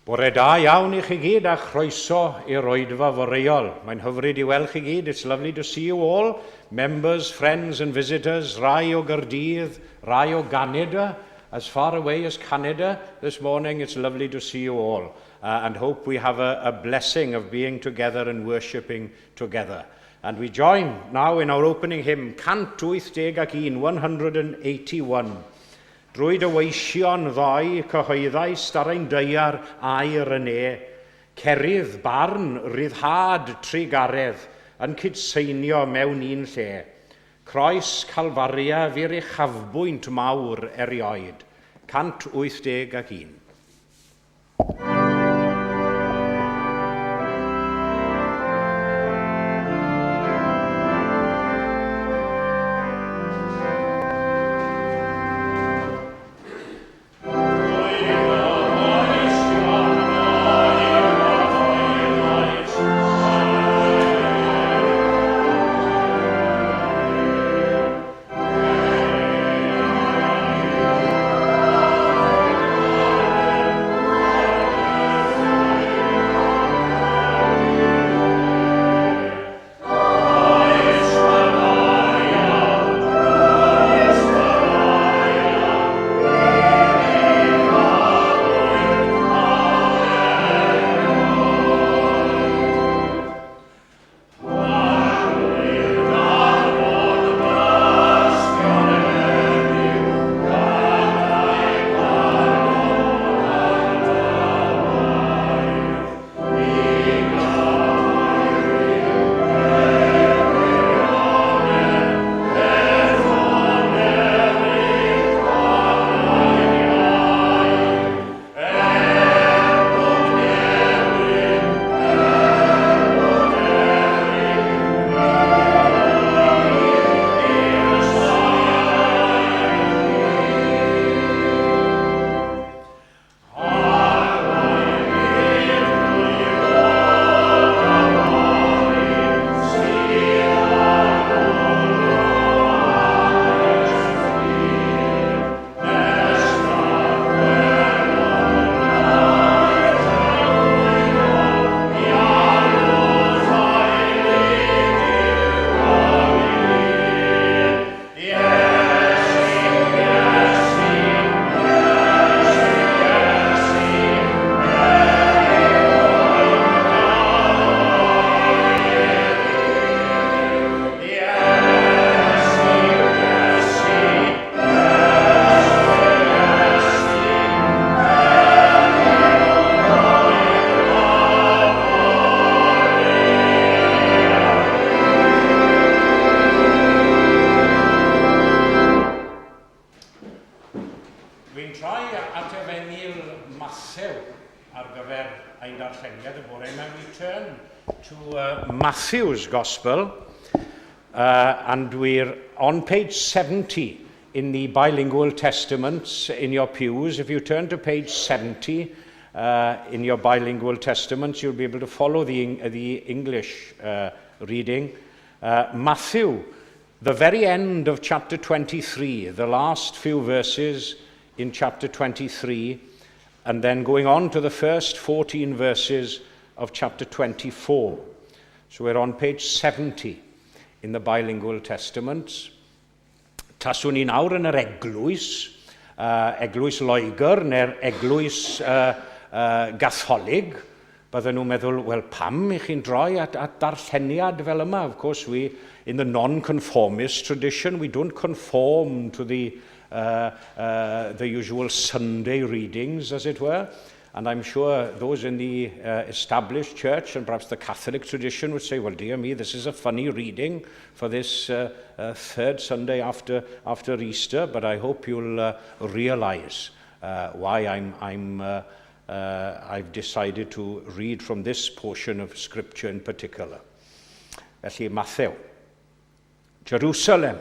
Bore da iawn I chi gyd a chroeso i'r oedfa foreol. Mae'n hyfryd I weld chi gyd. It's lovely to see you all, members, friends and visitors, rai o Gaerdydd, rai o Canada, as far away as Canada this morning. It's lovely to see you all and hope we have a blessing of being together and worshipping together. And we join now in our opening hymn, Cant 81, 181. Drwy dy weision ddoi, cyhoeddau starain deiar air yn cerydd barn ryddhad trigaredd yn cydseinio mewn un lle. Croes Calfaria fy'r eich chafbwynt mawr erioed. Cant 81. Matthew's Gospel, and we're on page 70 in the bilingual testaments in your pews. If you turn to page 70 in your bilingual testaments, you'll be able to follow the English reading. Matthew, the very end of chapter 23, the last few verses in chapter 23, and then going on to the first 14 verses of chapter 24. So we're on page 70 in the bilingual testaments. Taswn ni nawr yn yr eglwys, eglwys Loegr neu'r eglwys Gatholig. Bydden nhw'n meddwl, wel, pam I chi'n droi at darlleniad fel yma? Of course, in the non-conformist tradition, we don't conform to the usual Sunday readings, as it were. And I'm sure those in the established church and perhaps the Catholic tradition would say, well, dear me, this is a funny reading for this third Sunday after Easter, but I hope you'll realize why I've decided to read from this portion of Scripture in particular. Felly, Matthew. Jerusalem,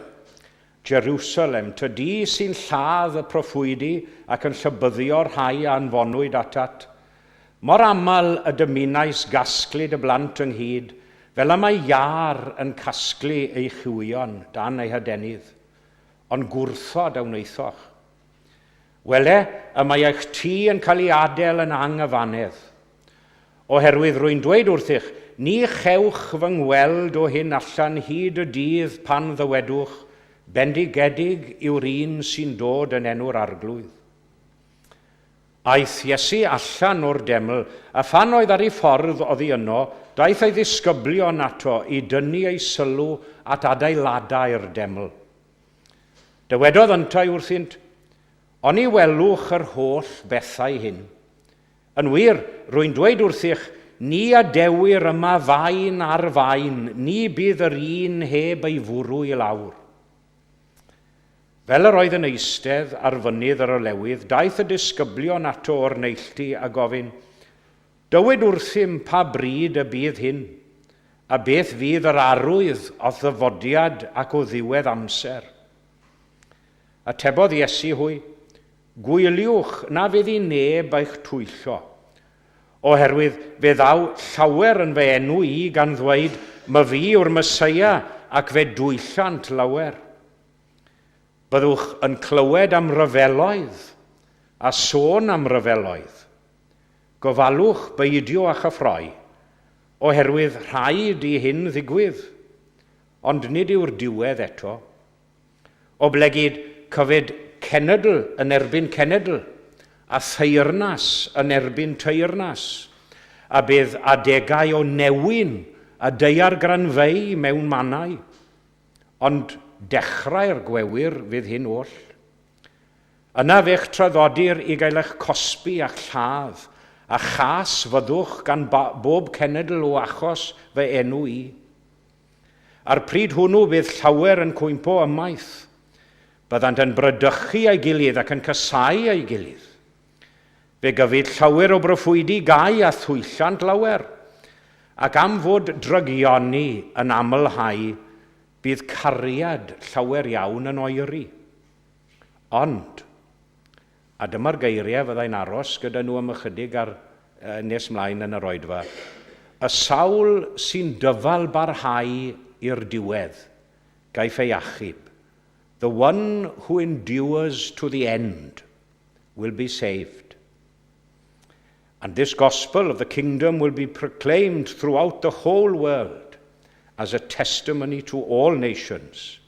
Jerusalem, tydi sy'n lladd y proffwydi ac yn llybyddio'r rhai anfonwyd atat. Mor aml y dymunais gasglyd y blant ynghyd, fel y mae iar yn casglu ei chwion dan ei hydenydd, ond gwrthod a wneithoch. Wele, y mae eich tŷ yn cael ei adael yn anghyfanedd. Oherwydd rwy'n dweud wrthych, ni chewch fy ngweld o hyn allan hyd y dydd pan ddywedwch, bendigedig yw'r un sy'n dod yn enw'r arglwydd. Aeth Iesu allan o'r deml, a phan oedd ar ei ffordd oddi yno, daeth ei ddisgyblion ato i dynnu ei sylw at adeiladau'r deml. Dywedodd yntai wrthynt, oni welwch yr holl bethau hyn. Yn wir, rwy'n dweud wrthych, ni adewir yma fain ar fain, ni bydd yr un heb ei fwrw i lawr. Fel yr oedd yn eistedd ar fynydd yr olewydd, daeth y disgyblion ato o'r neilltu a gofyn, dywed wrthym pa bryd y bydd hyn, a beth fydd yr arwydd o ddyfodiad ac o ddiwedd amser. Atebodd Iesu hwy, gwyliwch na fydd i neb eich twyllo, oherwydd fe ddaw llawer yn fy enw i gan ddweud, my fi yw'r Meseia ac fe dwyllant lawer. Byddwch yn clywed am ryfeloedd a sôn am ryfeloedd. Gofalwch beidio a chyffroi, oherwydd rhaid i hyn ddigwydd, ond nid yw'r diwedd eto. O blegyd cyfyd cenedl yn erbyn cenedl, a theyrnas yn erbyn teyrnas, a bydd adegau o newyn a deiar granfeu mewn mannau, ond dechrau'r gwewyr fydd hyn oll. Yna fe'ch traddodir i gael eich cosbi a lladd, a chas fyddwch gan bob cenedl o achos fy enw i. Ar pryd hwnnw bydd llawer yn cwympo ymaith, byddant yn brydychu ei gilydd ac yn casau ei gilydd. Fe gyfyd llawer o broffwydi gau a thwyllant lawer, ac am fod drygioni yn amlhau, bydd cariad llawer iawn yn oeri. Ond, a dyma'r geiriau fyddai'n aros gyda nhw am ychydig ar nes mlaen yn yr oedfa, y sawl sy'n dyfal barhau i'r diwedd, gaiff ei achub. The one who endures to the end will be saved. And this gospel of the kingdom will be proclaimed throughout the whole world as a testimony to all nations,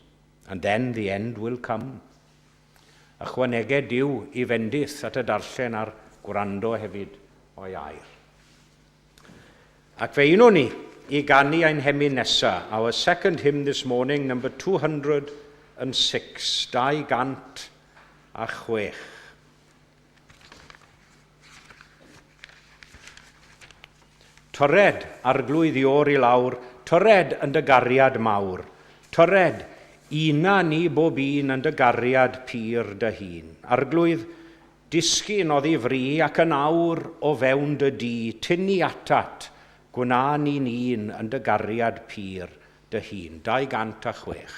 and then the end will come. Ychwanegau Duw i fendith at y darllen a'r gwrando hefyd o'i air. Ac fe unwn ni i ganu ein hymn nesa, our second hymn this morning, number 206, 206. Tored arglwydd i o'r i lawr, tored yn dy gariad mawr, tored, una ni bob un yn dy gariad pyr dy hun. Arglwydd, disgyn oddi fri ac yn awr o fewn dy di, tynnu atat, gwna ni'n un yn dy gariad pyr dy hun. 206.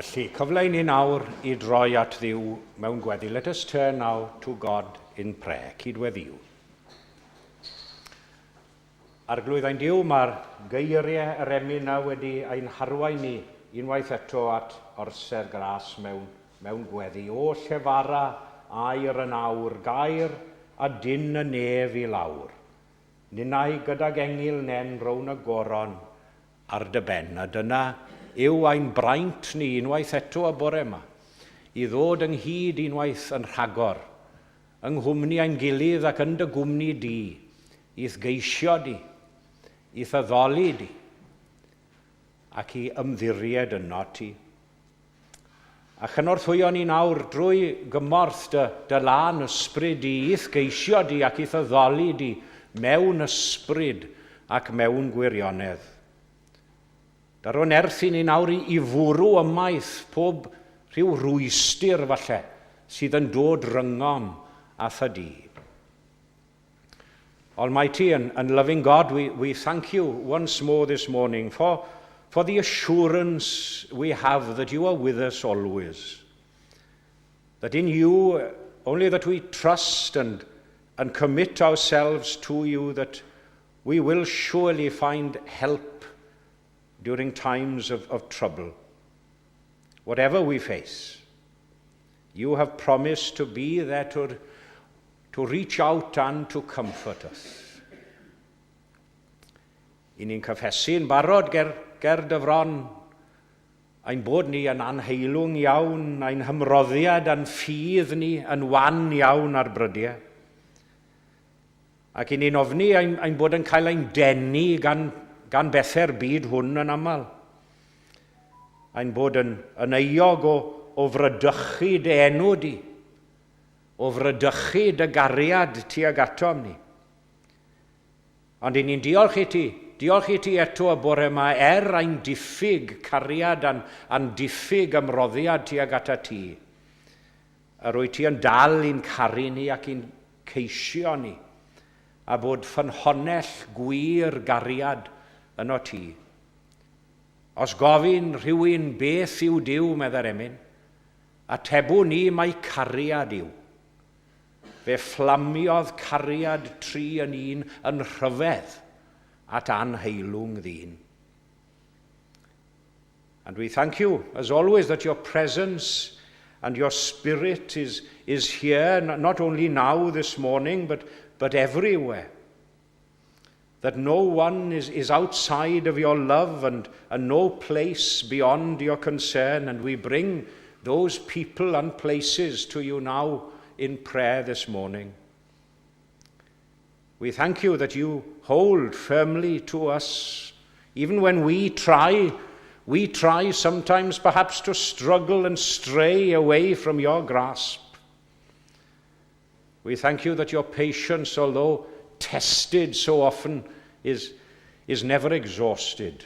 Felly, cyfle i ni nawr I droi at Dduw mewn gweddi. Let us turn now to God in prayer. Cydweddiw. Arglwyddau'n Duw, mae'r geiriau yr emyn wedi ein harwain ni unwaith eto at orsedd gras mewn gweddi. O llefara air yn awr, gair a dyn y nef I lawr. Ninnau gydag engil nen rown y goron ar dy ben. A dyna yw ein braint ni unwaith eto y bore yma, I ddod ynghyd unwaith yn rhagor, yng nghwmni ein gilydd ac yn dy gwmni di, I'th geisio di, I'th addoli di, ac I ymddiried yno ti. A chynorthwyo ni nawr drwy gymorth dy lan ysbryd di, I'th geisio di ac I'th addoli di mewn ysbryd ac mewn gwirionedd. Dar o'n erthu ni nawr I fwrw ymaith pob rhyw rwystyr falle sydd yn dod ryngom ath y di. Almighty and loving God, we thank you once more this morning for the assurance we have that you are with us always. That in you, only that we trust and commit ourselves to you, that we will surely find help during times of trouble. Whatever we face, you have promised to be there to reach out and to comfort us. I ni'n cyffesu'n barod ger dyfron, ein bod ni yn anheilwng iawn, ein hymroddiad yn ffydd ni yn wan iawn ar brydiau. Ac I ni'n ofni ein bod yn cael ein denu gan bethau'r byd hwn yn aml. Ein bod yn euog o frydychu dy enw di, o frydychu dy gariad tuag atom ni. Ond I ni'n diolch I ti eto y bore yma ein diffyg cariad a'n diffyg ymroddiad tuag ata ti. A rwy ti yn dal i'n caru ni ac i'n ceisio ni, a bod ffynhonell gwir gariad yno ti. Os gofyn rhywun beth yw Duw, medda'r emyn, atebw ni mai cariad yw. Fe fflamiodd cariad tri yn un yn rhyfedd at anheilwng ddyn. And we thank you, as always, that your presence and your spirit is here, not only now this morning, but everywhere. That no one is outside of your love and no place beyond your concern. And we bring those people and places to you now in prayer this morning. We thank you that you hold firmly to us, even when we try sometimes perhaps to struggle and stray away from your grasp. We thank you that your patience, although tested so often, is never exhausted.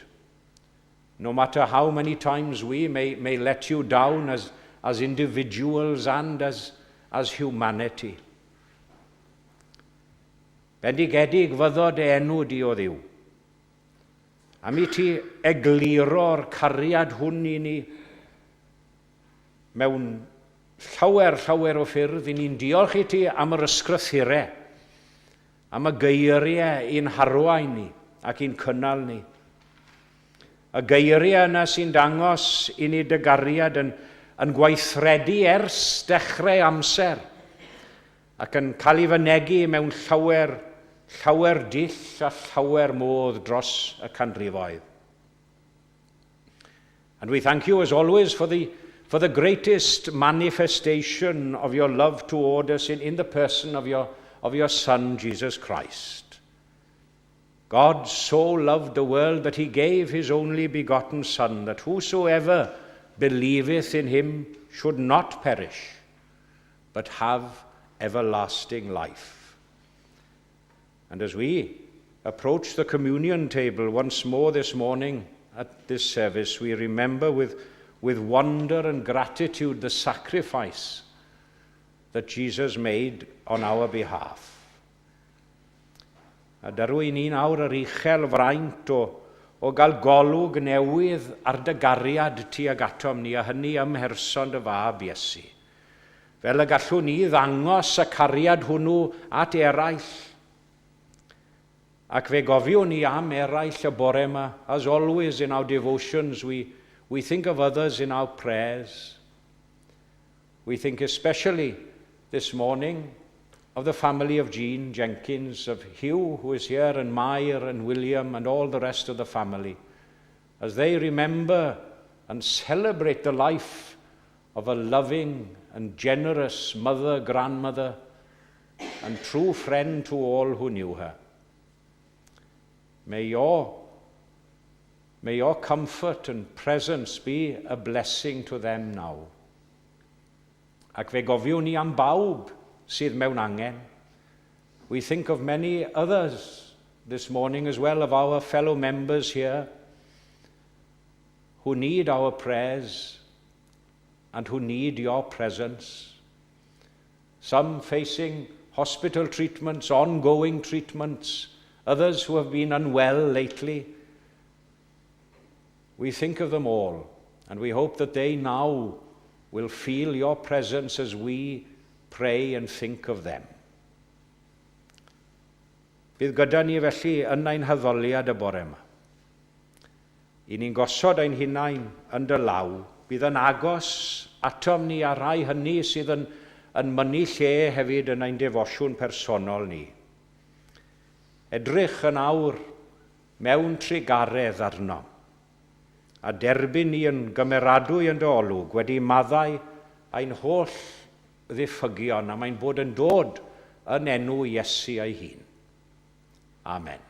No matter how many times we may let you down as individuals and as humanity. Bendigedig fyddod enw di o Dduw. A mi ti egluro'r cariad hwn I ni mewn llawer o ffyrdd. I ni'n diolch I ti am yr ysgrythurau, am y geiriau i'n harwain ni ac i'n cynnal ni. Y geiriau yna sy'n dangos I ni dy gariad yn gweithredu ers dechrau amser ac yn cael ei fynegu mewn llawer dull a llawer modd dros y canrifoedd. And we thank you as always for the greatest manifestation of your love toward us in the person of your Son, Jesus Christ. God so loved the world that he gave his only begotten Son, that whosoever believeth in him should not perish, but have everlasting life. And as we approach the communion table once more this morning at this service, we remember with wonder and gratitude the sacrifice that Jesus made on our behalf. A darwy ni nawr yr uchel fraint o gael golwg newydd ar dy gariad tuag atom ni, a hynny ymherson dy fab Iesu. Fel y gallwn ni ddangos y cariad hwnnw at eraill. Ac fe gofiwn ni am eraill y bore yma. As always in our devotions, we think of others in our prayers. We think especially this morning of the family of Jean Jenkins, of Hugh, who is here, and Mair and William and all the rest of the family, as they remember and celebrate the life of a loving and generous mother, grandmother, and true friend to all who knew her. May your comfort and presence be a blessing to them now. Ac fe gofiwn ni am bawb sydd mewn angen. We think of many others this morning as well, of our fellow members here who need our prayers and who need your presence. Some facing hospital treatments, ongoing treatments, others who have been unwell lately. We think of them all, and we hope that they now will feel your presence as we pray and think of them. Bydd gyda ni felly yn ein haddoliad y bore yma. I ni'n gosod ein hunain yn dy law, bydd yn agos atom ni a rai hynny sydd yn mynnu lle hefyd yn ein defosiwn personol ni. Edrych yn awr mewn trigaredd arno, a derbyn ni yn gymeradwy yn dy olwg wedi maddau ein holl ddiffygion, a mae'n bod yn dod yn enw Iesu ei hun. Amen.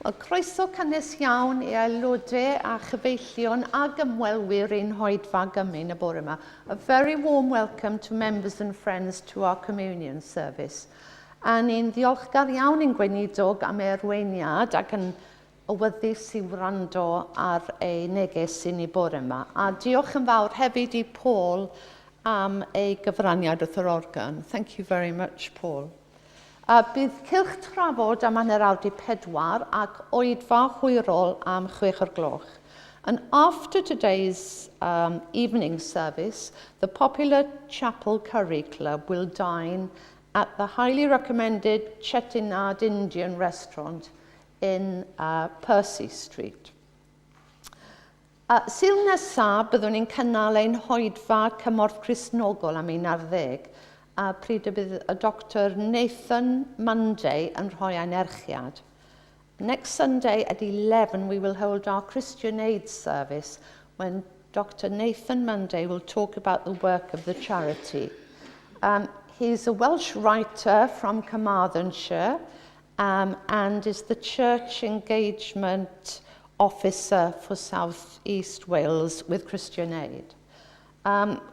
Wel, croeso cynnes iawn i aelodau a chyfeillion a gymwelwyr ein hoedfa gymyn y bore yma. A very warm welcome to members and friends to our communion service. A ni'n ddiolchgar iawn i'n gweinidog am ei arweiniad ac yn awyddus i wrando ar ei neges i ni bore yma. A diolch yn fawr hefyd i Paul am ei gyfraniad wrth yr organ. Thank you very much, Paul. Bydd cylch trafod am hanner awr 4 ac oedfa hwyrol am 6:00. And after today's evening service, the popular Chapel Curry Club will dine at the highly recommended Chettinad Indian restaurant in Percy Street. Sul nesaf, byddwn ni'n cynnal ein hoedfa cymorth Cristnogol am 11, pryd y bydd y Dr Nathan Monday yn rhoi anerchiad. Next Sunday at 11, we will hold our Christian Aid service when Dr. Nathan Monday will talk about the work of the charity. He's a Welsh writer from Carmarthenshire and is the Church Engagement Officer for South East Wales with Christian Aid.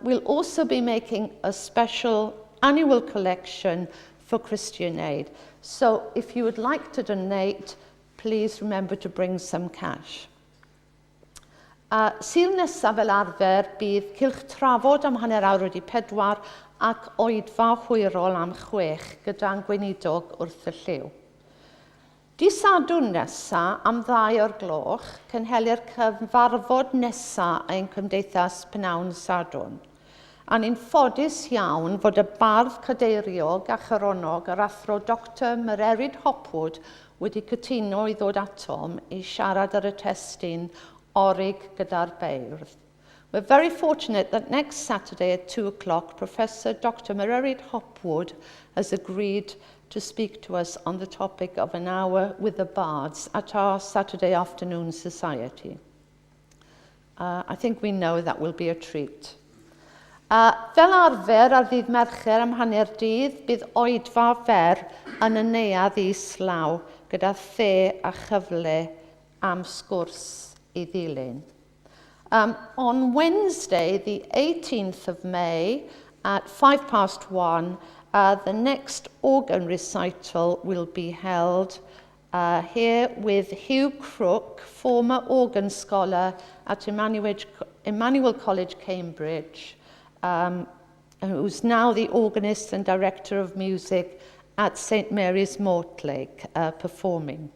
We'll also be making a special annual collection for Christian Aid. So if you would like to donate, please remember to bring some cash. Sul nesaf fel arfer bydd cylch trafod am hanner awr 4 ac oedfa hwyrol am 6 gyda'n gweinidog wrth y lliw. Dydd Sadwrn nesaf am 2:00 cynhelir cyfarfod nesaf ein Cymdeithas Pnawn Sadwrn. A ni'n ffodus iawn fod y bardd cadeiriog a chyronog yr athro Dr Mererid Hopwood wedi cytuno i ddod atom i siarad ar y testun Orig gyda'r beirdd. We're very fortunate that next Saturday at 2:00, Professor Dr Mererid Hopwood has agreed to speak to us on the topic of an hour with the bards at our Saturday afternoon society. I think we know that will be a treat. Fel arfer ar ddydd Mercher am hanner dydd, bydd oedfa fer yn y neuadd islaw gyda the a chyfle am sgwrs I ddilyn. On Wednesday, the 18th of May, at 1:05, the next organ recital will be held here with Hugh Crook, former organ scholar at Emmanuel College, Cambridge, who's now the organist and director of music at St Mary's Mortlake, performing.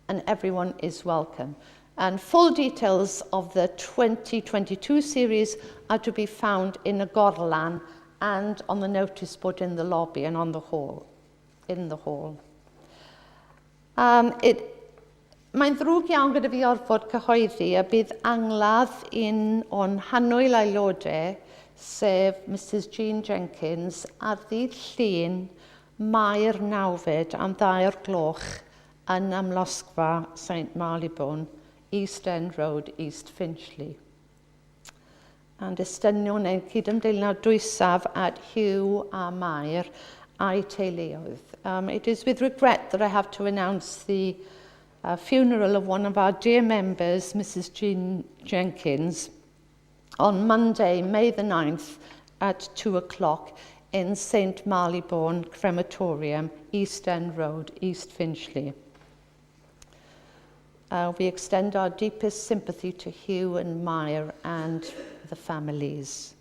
And everyone is welcome. And full details of the 2022 series are to be found in the Gorlan and on the notice board in the lobby and on the hall, in the hall. Mae'n ddrwg iawn gyda fi orfod cyhoeddi a bydd angladd o'n Hanwyl aelodau, sef Mrs Jean Jenkins, ar ddydd Llun, Mau'r 9 am 2:00 yn amlosgfa St Marylebone, East End Road, East Finchley. And estyniwn ein cydymdeimlad dwysaf at Hugh a Mair a'i teuluoedd. It is with regret that I have to announce the funeral of one of our dear members, Mrs Jean Jenkins, on Monday, May the 9th at 2:00 in St Marylebone Crematorium, East End Road, East Finchley. We extend our deepest sympathy to Hugh and Mair and the families.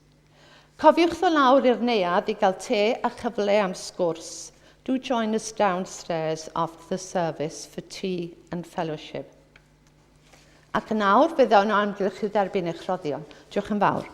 Cofiwch ddod lawr i'r neuadd I gael te a chyfle am sgwrs. Do join us downstairs after the service for tea and fellowship. Ac yn awr, bydd o'n amgylch I dderbyn eich rhoddion. Diolch yn fawr.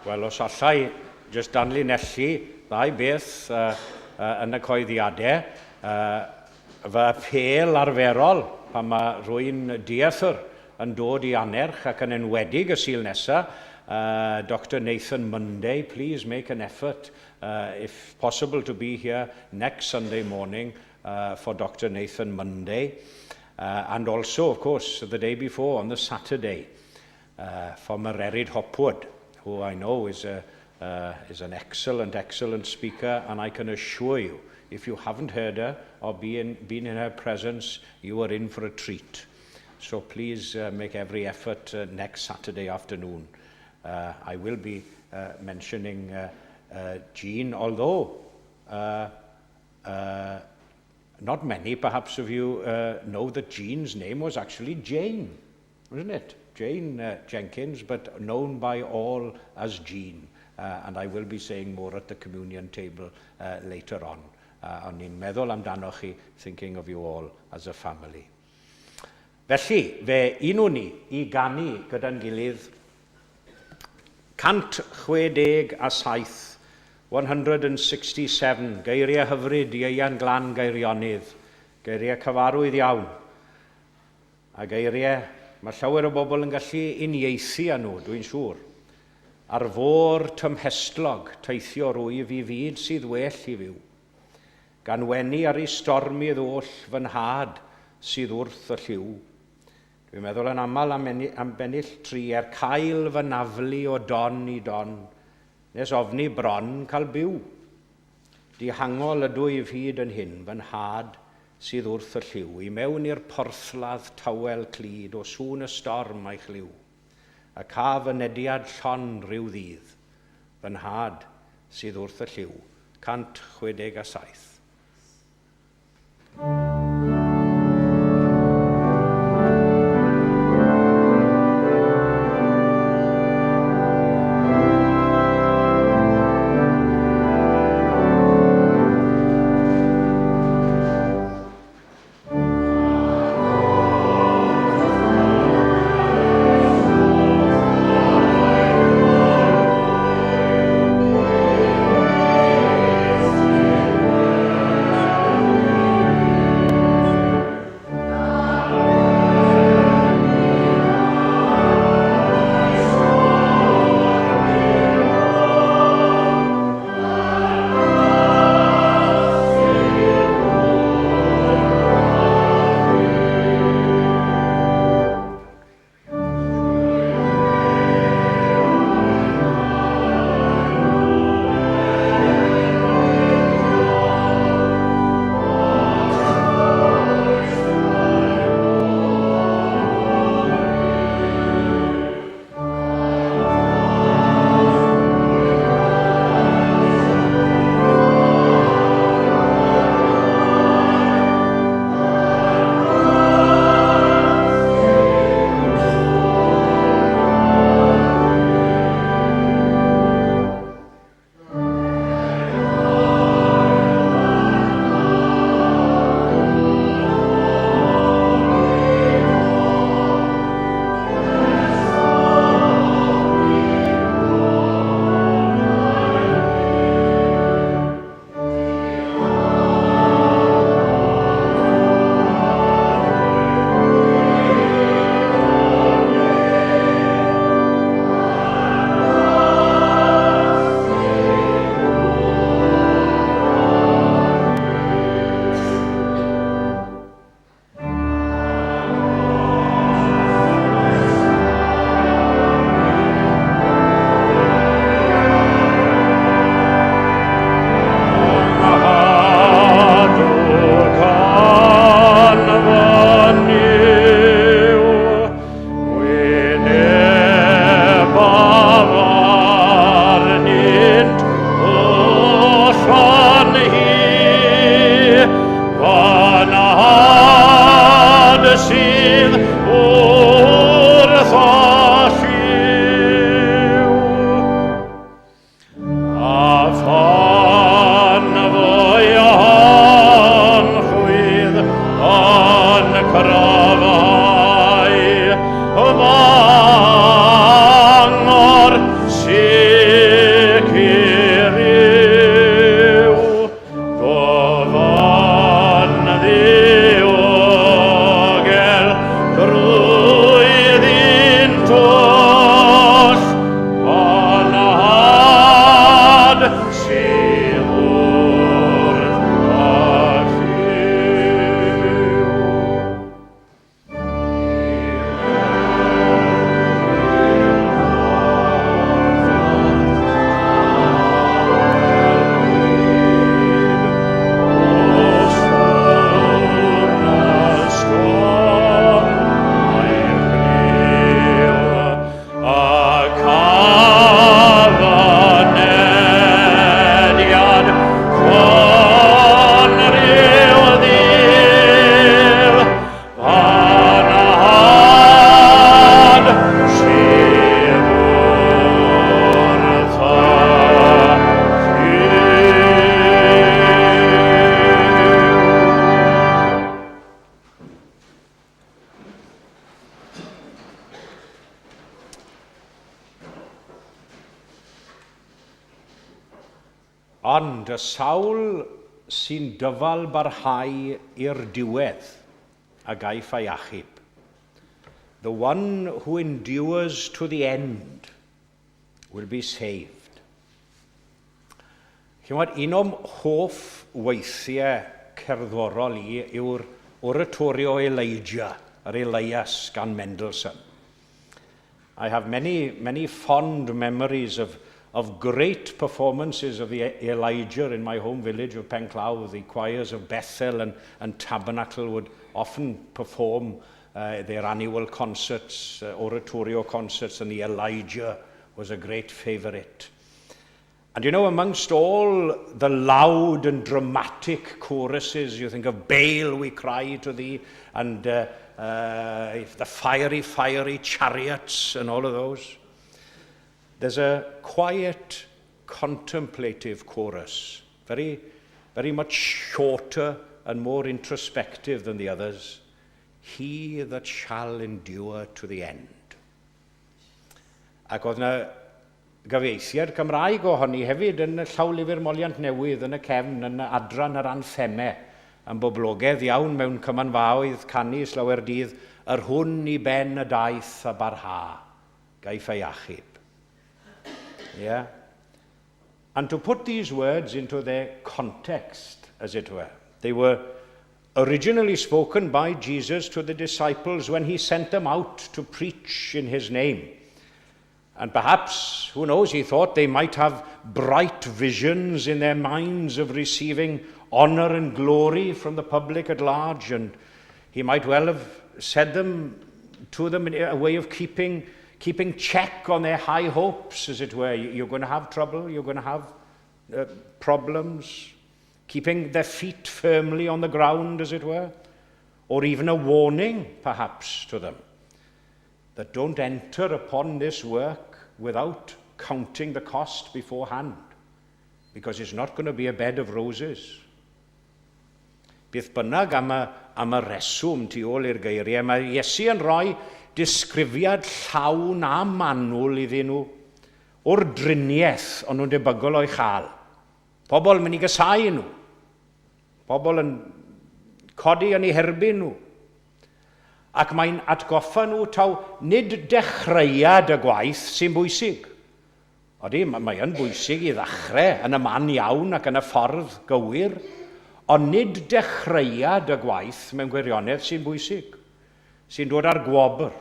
Wel, os allai just danlinellu ddau beth yn y coeddiadau, fy apel arferol pan mae rwy'n diethyr yn dod i anerch ac yn enwedig y Sul nesaf, Dr. Nathan Monday, please make an effort, if possible, to be here next Sunday morning for Dr. Nathan Monday. And also, of course, the day before, on the Saturday, for Mererid Hopwood, who I know is an excellent speaker, and I can assure you, if you haven't heard her or been in her presence, you are in for a treat. So please make every effort next Saturday afternoon. I will be mentioning Jean, although not many perhaps of you know that Jean's name was actually Jane, wasn't it? Jane Jenkins, but known by all as Jean. And I will be saying more at the communion table later on. O'n i'n meddwl amdanoch chi, thinking of you all as a family. Felly, fe unwn ni i ganu gyda'n gilydd 167, 167, geiriau hyfryd i Ieuan Glan Geirionydd, geiriau cyfarwydd iawn, a geiriau mae llawer o bobl yn gallu uniaethu â nhw, dwi'n siŵr, ar fôr tymhestlog teithio rwyf i fyd sydd well i fyw, gan wenu ar ei stormydd oll fy nhad sydd wrth y lliw. Dwi'n meddwl yn aml am bennill tri cael fy naflu o don i don, nes ofni bron cael byw. Dihangol ydw i fyd yn hyn fy nhad sydd wrth y lliw, i mewn i'r porthladd tawel clud o sŵn y storm a'i chliw, a ca fy nediad llon rhyw ddydd, fy nhad sydd wrth y lliw, 167. crafau, y mangor sydd wrth y lliw. Yn y Ond y sawl sy'n dyfal barhau i'r diwedd a gaiff ei achub. The one who endures to the end will be saved. Chymod, un o'm hoff weithiau cerddorol i yw'r oratorio Elijah, yr Elias gan Mendelssohn. I have many fond memories of great performances of the Elijah in my home village of Penclaw. The choirs of Bethel and Tabernacle would often perform their annual concerts, oratorio concerts, and the Elijah was a great favourite. And you know, amongst all the loud and dramatic choruses, you think of Baal we cry to thee, and the fiery chariots and all of those. There's a quiet, contemplative chorus, very much shorter and more introspective than the others. He that shall endure to the end. Ac oedd yna gyfeithiad Cymraeg ohoni hefyd yn y llawlyfr Moliant Newydd yn y cefn yn adran yr anthemau yn boblogaidd iawn mewn cymanfaoedd canu slawer dydd yr hwn I ben y daeth a barha gaiff ei achub. Yeah? And to put these words into their context, as it were, they were originally spoken by Jesus to the disciples when he sent them out to preach in his name. And perhaps, who knows, he thought they might have bright visions in their minds of receiving honor and glory from the public at large, and he might well have said them to them in a way of keeping check on their high hopes, as it were. You're going to have trouble, you're going to have problems, keeping their feet firmly on the ground, as it were, or even a warning, perhaps, to them, that don't enter upon this work without counting the cost beforehand, because it's not going to be a bed of roses. Beth bynnag am y reswm tu ôl i'r geiriau, mae Iesu yn rhoi disgrifiad llawn a manwl iddyn nhw o'r driniaeth o'n nhw'n debygol o'i chael. Pobl mynd I gysau nhw. Pobl yn codi yn ei herbyn nhw. Ac mae'n atgoffa nhw taw nid dechreuad y gwaith sy'n bwysig. Odi, mae'n bwysig I ddechrau yn y man iawn ac yn y ffordd gywir, ond nid dechreuad y gwaith mewn gwirionedd sy'n bwysig, sy'n dod ar gwobr,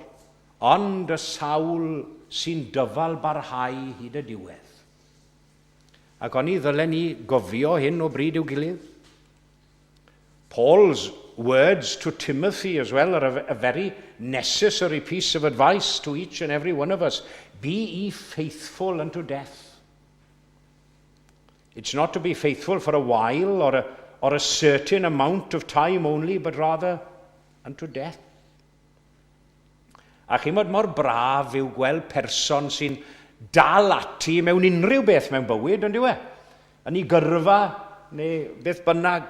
ond y sawl sy'n dyfal barhau hyd y diwedd. Ac oni ddylen ni gofio hyn o bryd i'w gilydd. Paul's words to Timothy as well are a very necessary piece of advice to each and every one of us. Be ye faithful unto death. It's not to be faithful for a while or a certain amount of time only, but rather unto death. A chymod mor braf yw gweld person sy'n dal ati mewn unrhyw beth mewn bywyd, yn diwe? Yn ei gyrfa, neu beth bynnag.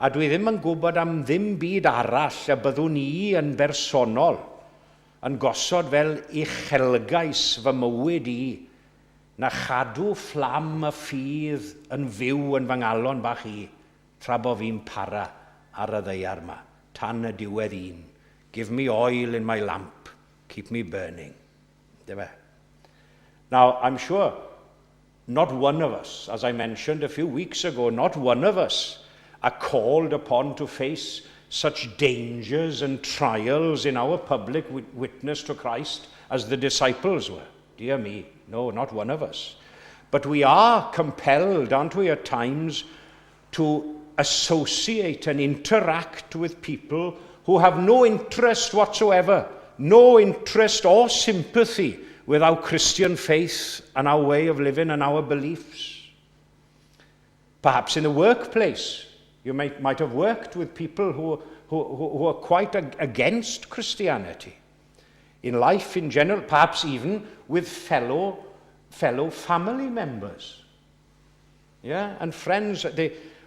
A dwi ddim yn gwybod am ddim byd arall a byddwn I yn bersonol yn gosod fel uchelgais fy mywyd I na chadw fflam y ffydd yn fyw yn fy ngalon bach I tra bo fi'n para ar y ddeiar yma, tan y diwedd un. Give me oil in my lamp, keep me burning. Now, I'm sure not one of us, as I mentioned a few weeks ago, not one of us are called upon to face such dangers and trials in our public witness to Christ as the disciples were. Dear me, no, not one of us. But we are compelled, aren't we, at times, to associate and interact with people who have no interest whatsoever, no interest or sympathy with our Christian faith and our way of living and our beliefs. Perhaps in the workplace, you might have worked with people who are quite against Christianity. In life in general, perhaps even with fellow family members. Yeah, and friends,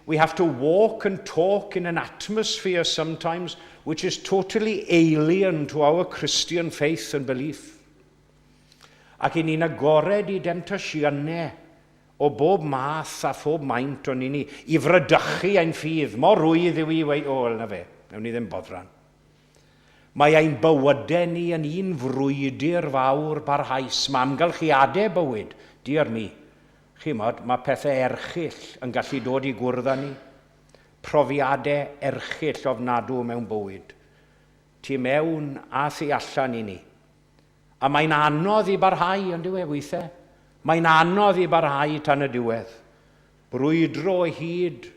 we have to walk and talk in an atmosphere sometimes which is totally alien to our Christian faith and belief. Ac I ni'n agored I demtasiynau o bob math a phob maint o'n ni, i frydychu ein ffydd. Mor rwydd yw i wei, o, na fe, newn ni ddim boddran. Mae ein bywydau ni yn un frwydr fawr barhaus. Mae amgylchiadau bywyd, diar mi. Chimod, mae pethau erchill yn gallu dod i gwrdd â ni. Profiadau erchill ofnadw mewn bywyd. Tu mewn a thu allan i ni. A mae'n anodd i barhau, ond yw e weithiau. Mae'n anodd i barhau tan y diwedd. Brwydro o hyd,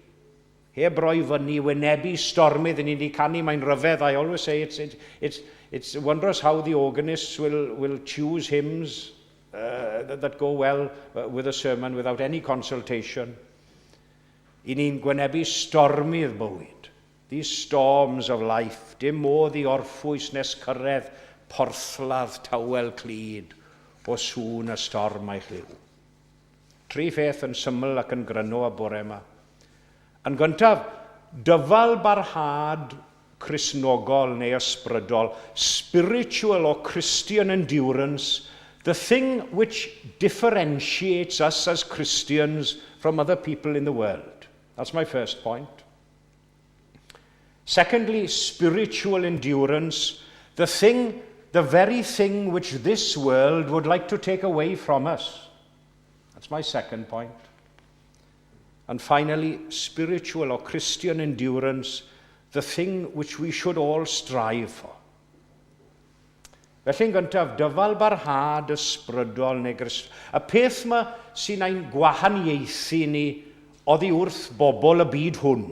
heb roi fyny, wynebu stormydd yn wedi canu, mae'n rhyfedd. I always say it's wondrous how the organists will choose hymns that go well with a sermon without any consultation. I ni'n gwynebu stormydd bywyd. These storms of life, dim modd i orffwys nes cyrraedd porthladd tawel clud o sŵn y storm eich liw. Tri pheth yn syml ac yn gryno a bore yma. Yn gyntaf, dyfal barhad Cristnogol neu ysbrydol, spiritual or Christian endurance, the thing which differentiates us as Christians from other people in the world. That's my first point. Secondly, spiritual endurance, the very thing which this world would like to take away from us. That's my second point. And finally, spiritual or Christian endurance, the thing which we should all strive for. Felly'n gyntaf, dyfal barhad ysbrydol neu Grist. Y peth yma sy'n ein gwahaniaethu ni oddi wrth bobl y byd hwn.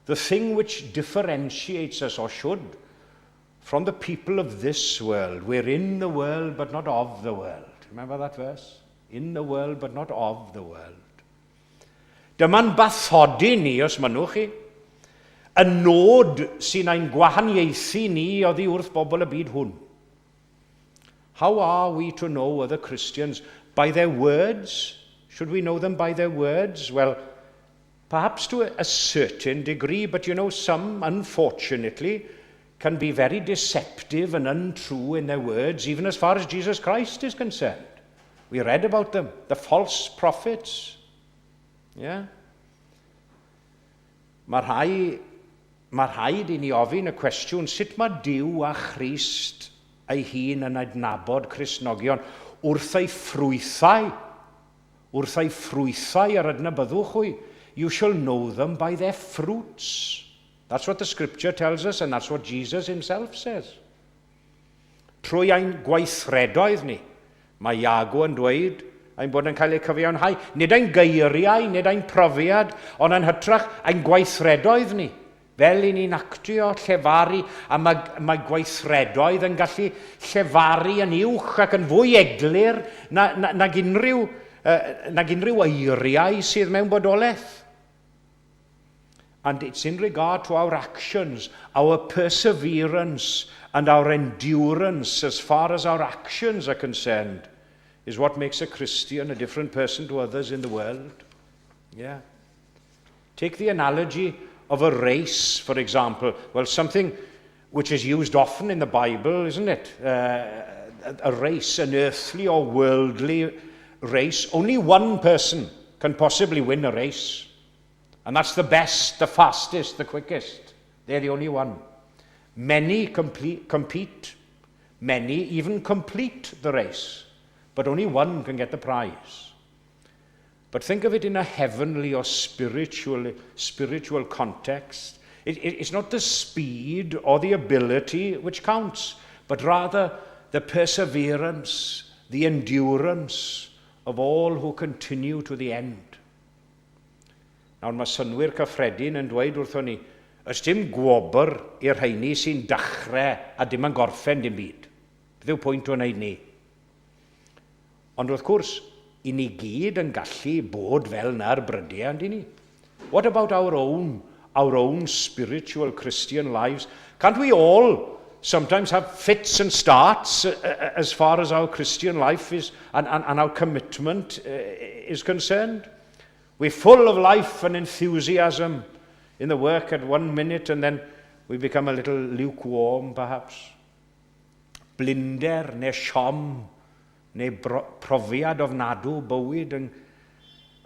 The thing which differentiates us, or should, from the people of this world. We're in the world, but not of the world. Remember that verse? In the world, but not of the world. Dyma'n bathodi ni, os mynwch chi, y nod sy'n ein gwahaniaethu ni oddi wrth bobl y byd hwn. How are we to know other Christians? By their words? Should we know them by their words? Well, perhaps to a certain degree, but you know, some, unfortunately, can be very deceptive and untrue in their words, even as far as Jesus Christ is concerned. We read about them, the false prophets. Yeah? Mae rhaid i ni ofyn y cwestiwn, sut mae Duw a Christ ei hun yn adnabod Cristnogion wrth ei ffrwythau ar adnabyddwch hwy? You shall know them by their fruits. That's what the scripture tells us, and that's what Jesus himself says. Trwy ein gweithredoedd ni, mae Iago yn dweud ein bod yn cael ei cyfiawnhau. Nid ein geiriau, nid ein profiad, ond yn hytrach ein gweithredoedd ni. Fel i ni'n actio, llefaru, a mae gweithredoedd yn gallu llefaru yn uwch ac yn fwy eglur nag unrhyw eiriau sydd mewn bodolaeth. And it's in regard to our actions, our perseverance and our endurance as far as our actions are concerned, is what makes a Christian a different person to others in the world. Yeah. Take the analogy of a race, for example. Well, something which is used often in the Bible, isn't it? A race, an earthly or worldly race. Only one person can possibly win a race. And that's the best, the fastest, the quickest. They're the only one. Many compete. Many even complete the race. But only one can get the prize. But think of it in a heavenly or spiritual context. It's not the speed or the ability which counts, but rather the perseverance, the endurance of all who continue to the end. Nawr mae synwyr cyffredin yn dweud wrthon ni, ys dim gwobr i'r rheini sy'n dechrau a dim yn gorffen dim byd. Beth yw pwynt o'n wneud ni? Ond wrth gwrs, i ni gyd yn gallu bod fel na'r brydiau, yndyn ni? What about our own spiritual Christian lives? Can't we all sometimes have fits and starts as far as our Christian life is and our commitment is concerned? We're full of life and enthusiasm in the work at 1 minute, and then we become a little lukewarm, perhaps. Blinder, neu siom, neu profiad ofnadw bywyd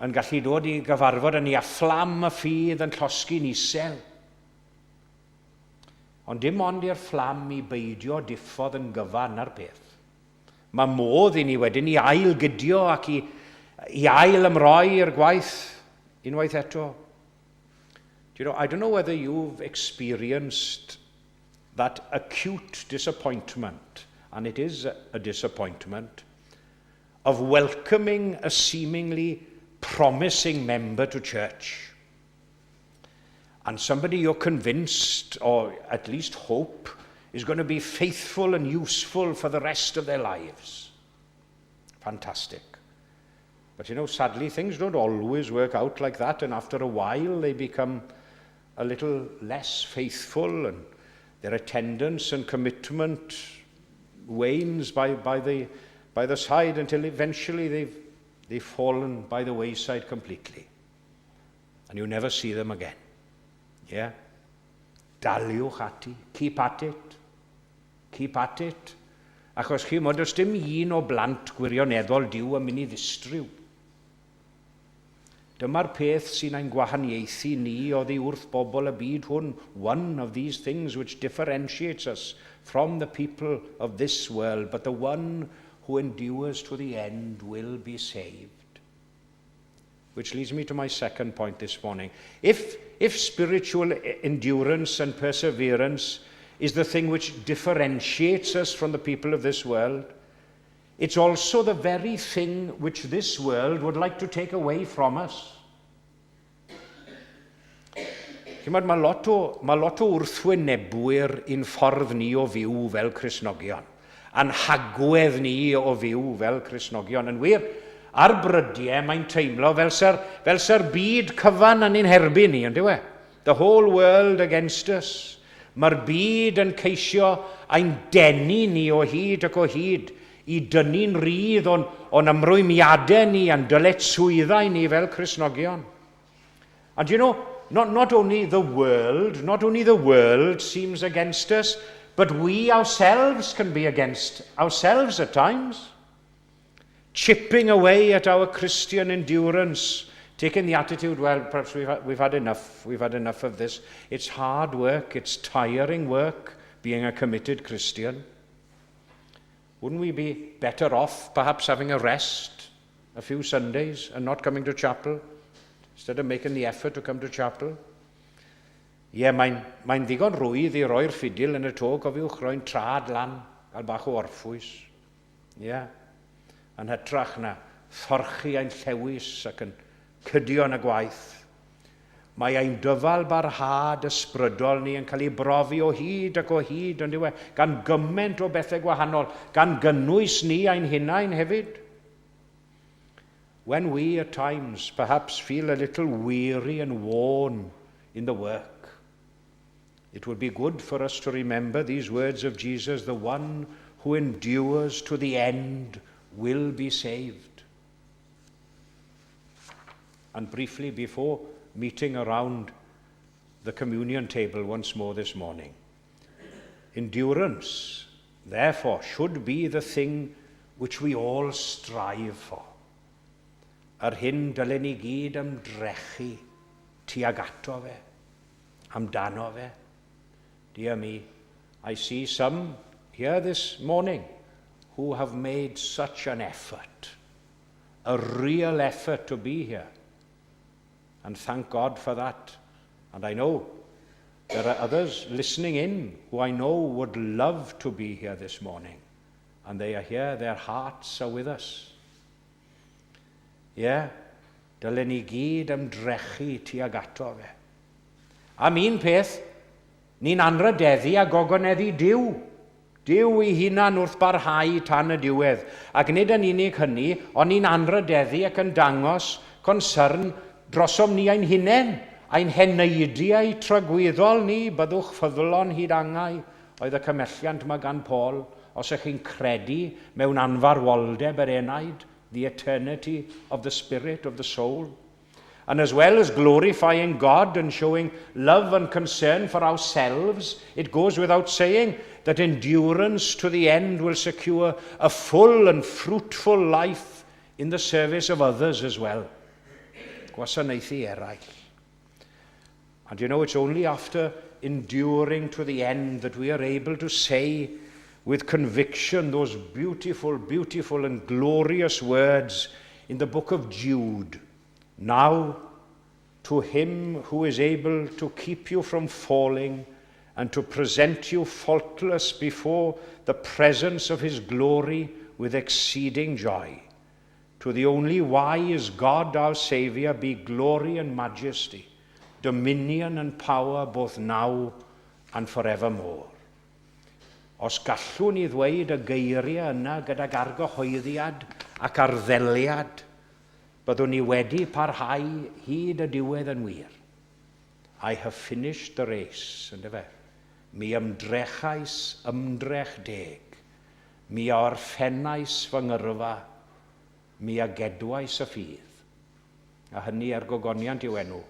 yn gallu dod i gyfarfod ni a fflam y ffydd yn llosgi'n isel. Ond dim ond i'r fflam i beidio diffodd yn gyfan ar peth. Mae modd i ni wedyn i ail gydio ac i ail ymroi i'r gwaith unwaith eto. Do you know, I don't know whether you've experienced that acute disappointment, and it is a disappointment, of welcoming a seemingly promising member to church. And somebody you're convinced, or at least hope, is going to be faithful and useful for the rest of their lives. Fantastic. But you know, sadly, things don't always work out like that, and after a while they become a little less faithful, and their attendance and commitment wanes by the side until eventually they've fallen by the wayside completely. And you never see them again. Yeah? Daliwch ati. Keep at it. Keep at it. Achos chi mod, os dim un o blant gwirioneddol Duw yn mynd i ddistryw. Dyma'r peth sy'n ein gwahaniaethu ni oddi wrth bobl y byd hwn. One of these things which differentiates us from the people of this world, but the one who endures to the end will be saved. Which leads me to my second point this morning. If spiritual endurance and perseverance is the thing which differentiates us from the people of this world, it's also the very thing which this world would like to take away from us. Mae lot o wrthwynebwyr i'n ffordd ni o fyw fel Cristnogion, a'n hagwedd ni o fyw fel Cristnogion. Yn wir, ar brydiau mae'n teimlo fel sa'r byd cyfan yn ein herbyn ni, yn dyw e? The whole world against us. Mae'r byd yn ceisio ein denu ni o hyd ac o hyd, i dynnu'n rydd o'n ymrwymiadau ni a'n dyletswyddau ni fel Cristnogion. And you know, not only the world seems against us, but we ourselves can be against ourselves at times. Chipping away at our Christian endurance, taking the attitude, well, perhaps we've had enough of this. It's hard work, it's tiring work, being a committed Christian. Wouldn't we be better off perhaps having a rest a few Sundays and not coming to chapel, instead of making the effort to come to chapel? Mae'n ddigon rwydd i roi'r ffidil yn y to, gofiwch roi'n trad lan, gael bach o orffwys. Yn hytrach na thorchu ein llewis ac yn cydio yn y gwaith. Mae ein dyfal barhad ysbrydol ni yn cael ei brofi o hyd ac o hyd, ond yw e, gan gymaint o bethau gwahanol, gan gynnwys ni ein hunain hefyd. When we at times perhaps feel a little weary and worn in the work, it would be good for us to remember these words of Jesus, the one who endures to the end will be saved. And briefly, before meeting around the communion table once more this morning, endurance, therefore, should be the thing which we all strive for. Yr hyn dylen ni gyd ymdrechu tuag ato fe, amdano fe. Dear me, I see some here this morning who have made such an effort, a real effort to be here. And thank God for that. And I know there are others listening in who I know would love to be here this morning. And they are here, their hearts are with us. Dylen ni gyd ymdrechu tuag ato fe. Am un peth, ni'n anrhydeddu a gogoneddu Duw. Duw ei hunan wrth barhau tan y diwedd. Ac nid yn unig hynny, ond ni'n anrhydeddu ac yn dangos concern drosom ni ein hunain, ein heneidiau tragweddol ni, byddwch ffyddlon hyd angau, oedd y cymelliant yma gan Paul, os ych chi'n credu mewn anfarwoldeb yr enaid, the eternity of the spirit, of the soul. And as well as glorifying God and showing love and concern for ourselves, it goes without saying that endurance to the end will secure a full and fruitful life in the service of others as well. gwasanaethu eraill. And you know, it's only after enduring to the end that we are able to say with conviction those beautiful, beautiful and glorious words in the book of Jude. Now, to him who is able to keep you from falling and to present you faultless before the presence of his glory with exceeding joy. To the only wise God our Saviour be glory and majesty, dominion and power both now and forevermore. Os gallwn ni ddweud y geiriau yna gydag argyhoeddiad ac arddeliad, byddwn ni wedi parhau hyd y diwedd yn wir. I have finished the race, ynddo fe. Mi ymdrechais ymdrech deg. Mi a orffennais fy ngyrfa. Mi a gedwais y ffydd. A hynny ar gogoniant i'w enw.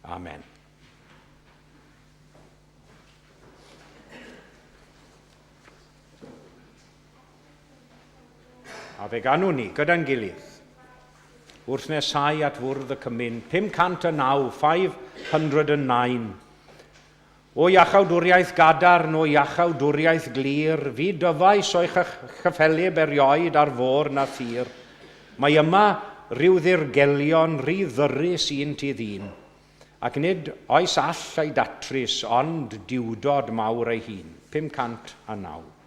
Amen. A fe ganwn ni, gyda'n gilydd, wrth nesau at fwrdd y cymyn, 509, 509. O iachawdwriaeth gadarn, o iachawdwriaeth glir, fi dyfais o'ch chyffelib erioed ar fôr na thir. Mae yma rhyw ddirgelion rhy ddyrus un ti ddyn, ac nid oes all ei datrys, ond diwdod mawr ei hun. 509.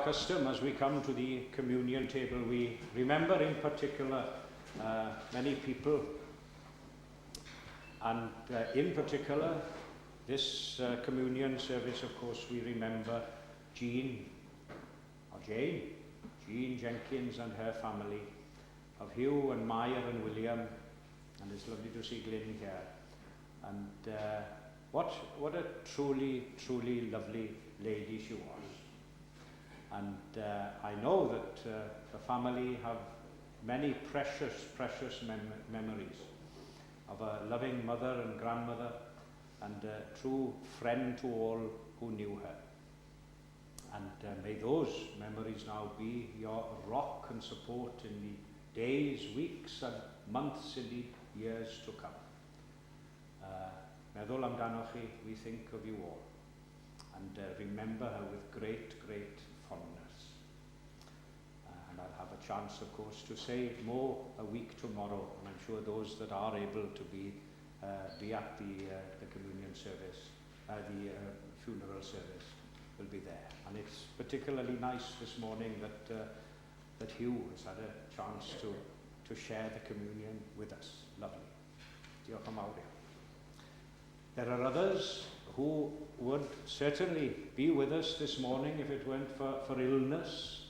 custom, as we come to the communion table, we remember in particular many people, and in particular this communion service, of course, we remember Jane Jenkins and her family, of Hugh and Maya and William, and it's lovely to see Glyn here. And what a truly, truly lovely lady she was. And I know that the family have many precious, precious memories of a loving mother and grandmother, and a true friend to all who knew her. And may those memories now be your rock and support in the days, weeks and months, indeed years to come. Meddwl amdanoch chi, we think of you all, and remember her with great, great fondness. And I'll have a chance, of course, to say more a week tomorrow, and I'm sure those that are able to be at the communion service, the funeral service, will be there. And it's particularly nice this morning that Hugh has had a chance to share the communion with us. Lovely. Diolch yn fawr iawn. There are others who would certainly be with us this morning if it weren't for illness.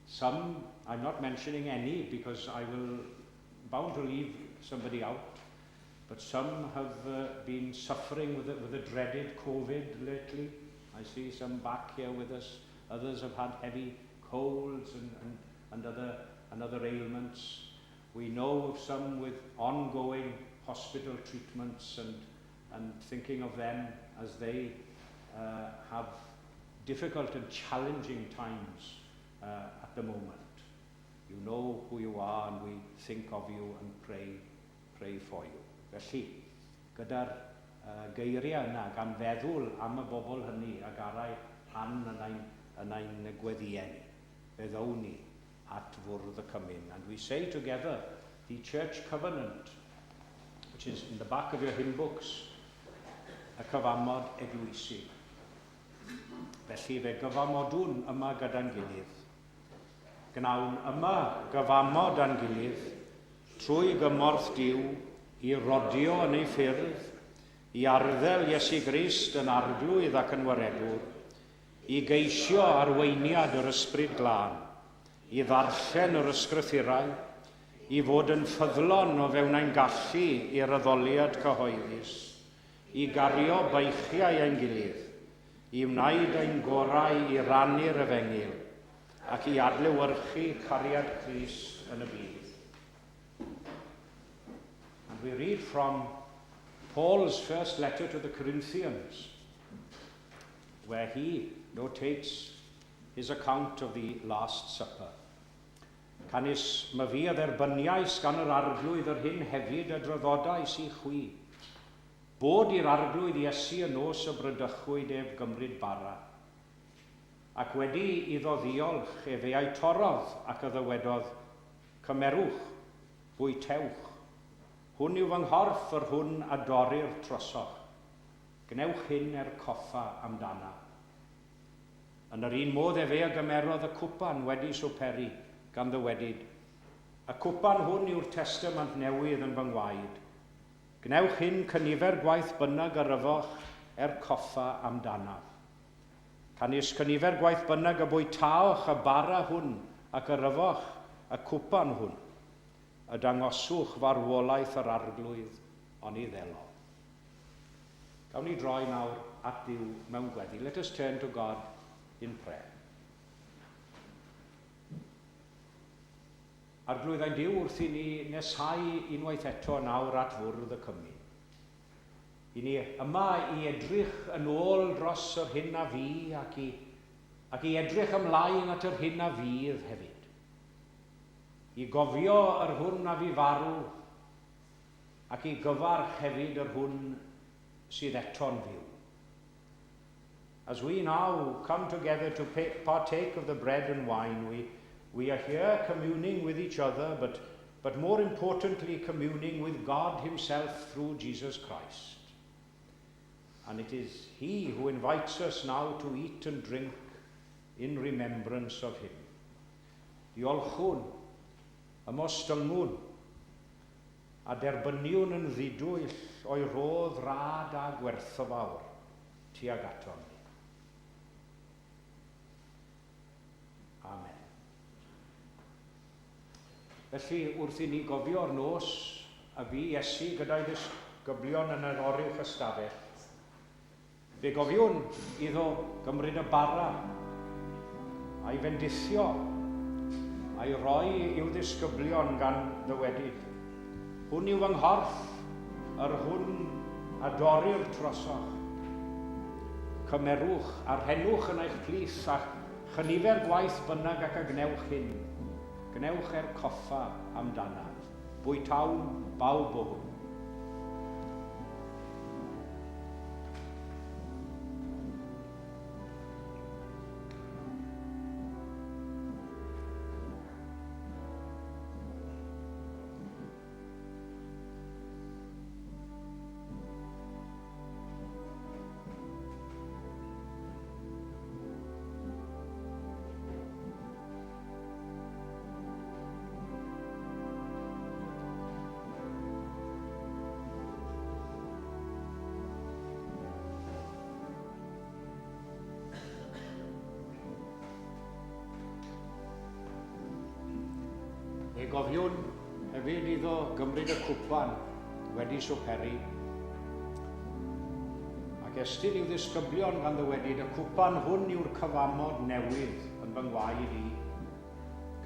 Some, I'm not mentioning any because I will bound to leave somebody out, but some have been suffering with the dreaded COVID lately. I see some back here with us. Others have had heavy colds and other ailments. We know of some with ongoing hospital treatments, and thinking of them as they have difficult and challenging times at the moment. You know who you are, and we think of you and pray for you. Felly, gyda'r geiriau yna, gan feddwl am y bobl hynny a garau rhan yn ein gweddiau ni, fe ddown ni at fwrdd y cymyn. And we say together the church covenant, which is in the back of your hymn books, y cyfamod eglwysi. Felly fe gyfamodwn yma gyda'n gilydd. Gnawn yma gyfamod a'n gilydd trwy gymorth Duw i rodio yn ei ffyrdd, i arddel Iesu Grist yn arglwydd ac yn waredwr, i geisio arweiniad yr ysbryd glân, i ddarllen yr ysgrythurau, i fod yn ffyddlon o fewn ein gallu i'r addoliad cyhoeddus, i gario beichiau ein gilydd, i wneud ein gorau i rannu'r efengil, ac i adlewyrchu cariad Crist yn y byd. And we read from Paul's first letter to the Corinthians, where he notates his account of the Last Supper. Canis my fi a dderbyniais gan yr arglwydd yr hyn hefyd y draddodais i chwi, bod i'r arglwydd Iesu yn nos y brydychwyd ef gymryd bara, ac wedi iddo ddiolch ef ei torodd ac y ddywedodd, cymerwch, bwytewch, hwn yw fy nghorff yr hwn a dorri'r trosoch, gnewch hyn coffa amdana. Yn yr un modd ef a gymerodd y cwpan wedi swperi, gan ddywedid, y cwpan hwn yw'r testament newydd yn fy ngwaed. Gnewch hyn cynifer gwaith bynnag yrryfoch coffa amdanaf. Canis cynifer gwaith bynnag y bwytaoch y bara hwn ac yrryfoch y cwpan hwn, y dangoswch farwolaeth yr arglwydd on ei ddelo. Gawn ni droi nawr at Dduw mewn gweddi. Let us turn to God in prayer. Arglwydd ein Duw wrth i ni nesau unwaith eto nawr at fwrdd y cymyn. I ni yma i edrych yn ôl dros yr hyn a fi ac i edrych ymlaen at yr hyn a fydd hefyd. I gofio yr hwn a fi farw ac i gyfarch hefyd yr hwn sydd eto'n fyw. As we now come together to partake of the bread and wine, we are here communing with each other, but more importantly communing with God himself through Jesus Christ. And it is he who invites us now to eat and drink in remembrance of him. Diolchwn, ymostylmwn, a derbyniwn yn ddidwyll o'i rodd rad a gwertho fawr tuag atom ni. Amen. Felly, wrth i ni gofio'r nos, a fi Iesu gyda'i ddisgyblion yn yr oriwch ystafell, fe gofiwn iddo gymryd y bara a'i fendithio a'i roi i'w ddisgyblion gan ddywedyd. Hwn yw fy nghorff, yr hwn a dorri'r trosoch. Cymerwch a'r henwch yn eich plith a chynifer gwaith bynnag ac a gnewch hyn. Gnewch coffa amdana. Bwytawn bawb o hwn. Gofiwn hefyd iddo gymryd y cwpan wedi swperi ac estyn i'w ddisgyblion gan ddywedyd y cwpan hwn yw'r cyfamod newydd yn fy ngwaed i.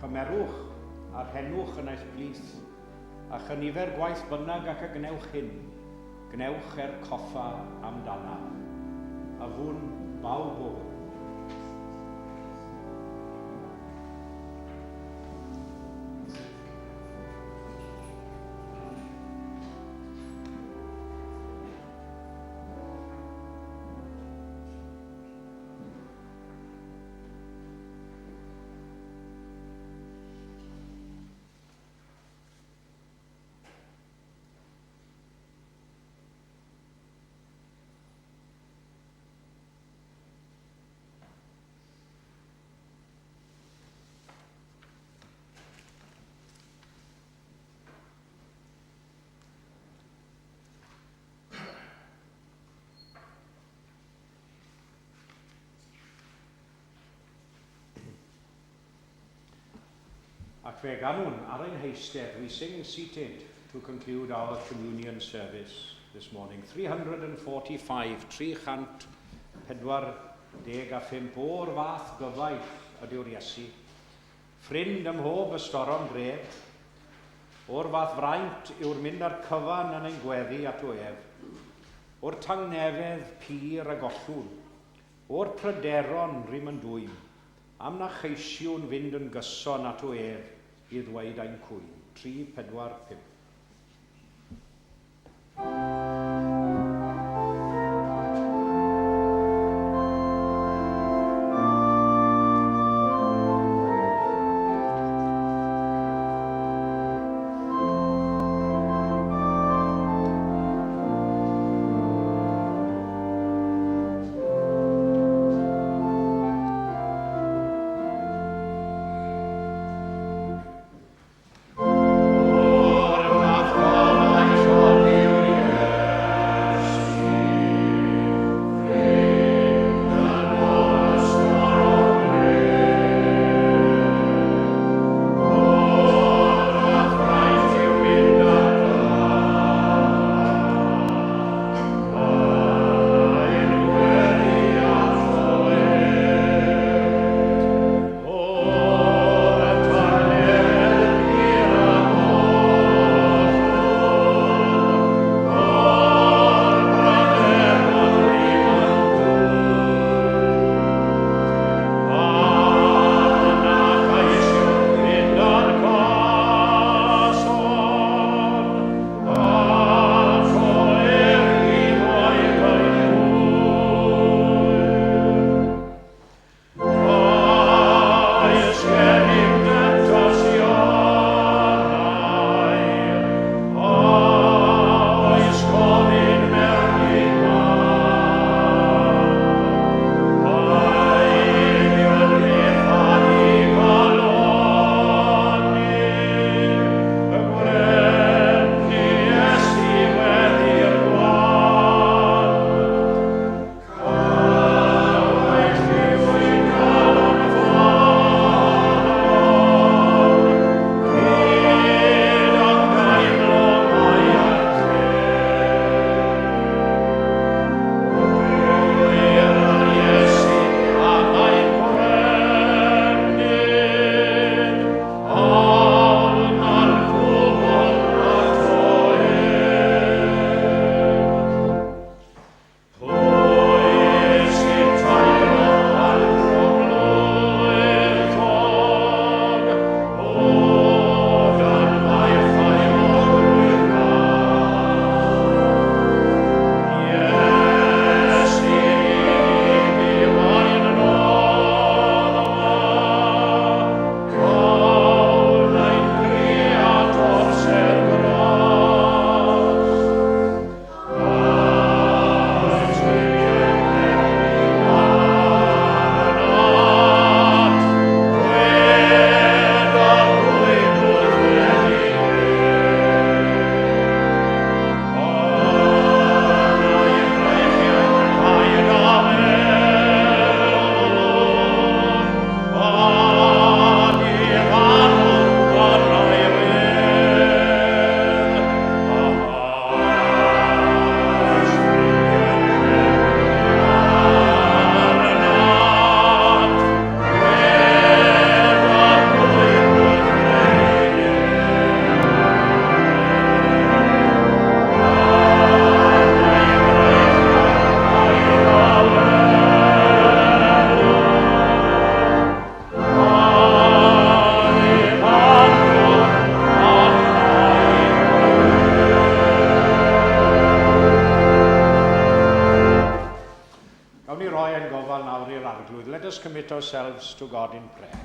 Cymerwch a'r henwch yn eich plith a chynifer gwaith bynnag ac a gnewch hyn. Gnewch coffa amdana. A fwn bawb o hwn. Ac fe ganwn ar ein heistedd, we sing seated to conclude our communion service this morning. 345, 345 o'r fath gyfaith ydyw'r Iesu. Ffrind ym mhob ystoron gref, o'r fath fraint yw'r mynd ar cyfan yn ein gweddi at o ef, o'r tangnefedd pur a gollwn, o'r pryderon rym yn dwym, am na cheisiwn fynd yn gyson at o ef, i ddweud ein cwyn. 3, 4, 5. O'r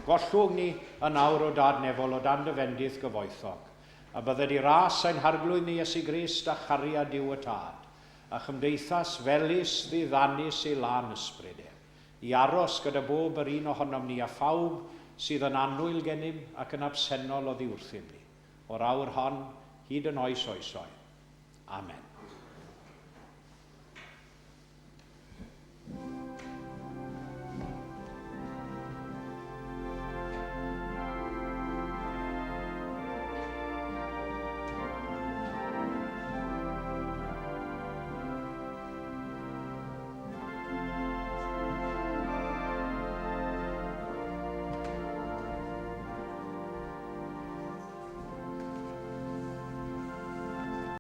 Gollwg ni yn awr o dadnefol o dan dyfendydd gyfoethog, a bydded i ras ein harglwydd ni Iesu Grist a chariad diw y tad, a chymdeithas felys ddiddannus i lan ysbryd i aros gyda bob yr un ohonom ni a phawb sydd yn annwyl gennym ac yn absennol o ddiwrthym ni, o'r awr hon hyd yn oes oesoedd. Amen.